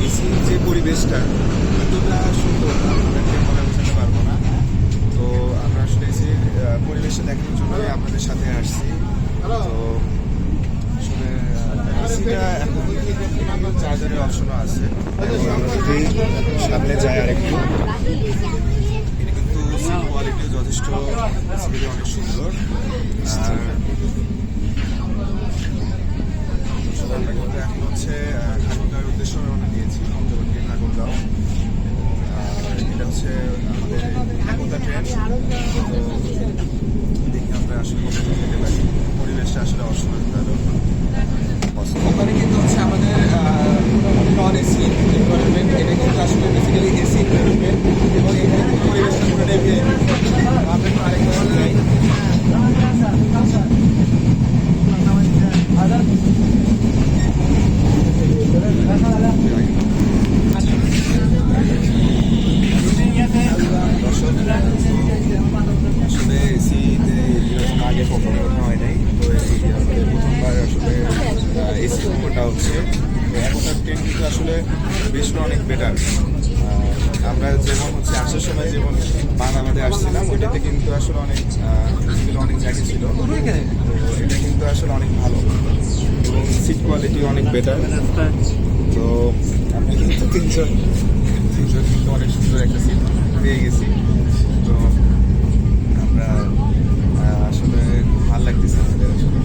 এসির যে পরিবেশটা এতটা সুন্দর আপনাদেরকে বলে বোঝাতে পারবো না। তো আমরা আসলে এসির পরিবেশটা দেখানোর জন্য আপনাদের সাথে আসছি। তো আসলে এসিটা এখন চার্জারের অপশনও আছে এবং আমরা যদি সামনে যাই আরেকটু, এটা কিন্তু সাউন্ড কোয়ালিটিও যথেষ্ট বেসিক্যালি অনেক সুন্দর। আর আমরা কিন্তু এখন হচ্ছে ঠাকুরগাঁওয়ের উদ্দেশ্যে রওনা দিয়েছি, পঞ্চবটী ঠাকুরগাঁও। এটা হচ্ছে আমাদের একতা ট্রেন। তো দেখি আমরা আসলে কতদূর যেতে পারি। পরিবেশটা আসলে অসাধারণ। ওখানে কিন্তু হচ্ছে আমাদের নন এসি এনভায়রনমেন্ট, এটা কিন্তু আসলে বেসিক্যালি এসি এনভায়রনমেন্ট এবং এখানে কিন্তু পরিবেশটা পুরোটাই ভিআইপি। আমরা একটু আরেকবার যাই। আসলে এসিতে এরকম আগে কখনো ওঠা হয় নাই, তো এই প্রথমবার আসলে এসি ওঠা হচ্ছে। তো এখনকার ট্রেন কিন্তু আসলে বেশটা অনেক বেটার। আমরা যেমন হচ্ছে আসার সময় যেমন বাংলাবাদে আসছিলাম, ওইটাতে কিন্তু আসলে অনেক অনেক জায়গা ছিল। তো এটা কিন্তু আসলে অনেক ভালো এবং সিট কোয়ালিটি অনেক বেটার। তো আমরা কিন্তু তিনজন কিন্তু অনেক সুন্দর একটা সিট পেয়ে গেছি। তো আমরা আসলে খুব ভালো লাগতেছে আমাদের আসলে।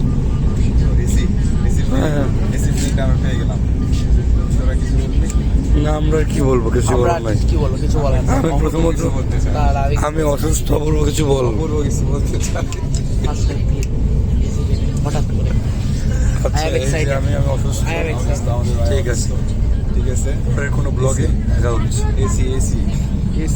তো এসি ফিলটা আমরা পেয়ে গেলাম। তোরা কিছু বলবি? না, আমরা কি বলবো, কিছু বলার নাই। কিছু বলার নাই। আমি প্রথমত বলতে চাই, আমি অসুস্থ, বলবো কিছু বলবো। বলবো কিছু বলতে চাই। হঠাৎ করে আচ্ছা, I am এই যে excited. আমি অসুস্থ। I am excited. আমাদের ঠিক আছে, ঠিক আছে। পরের কোনো ব্লগে দেখা হচ্ছে। এসি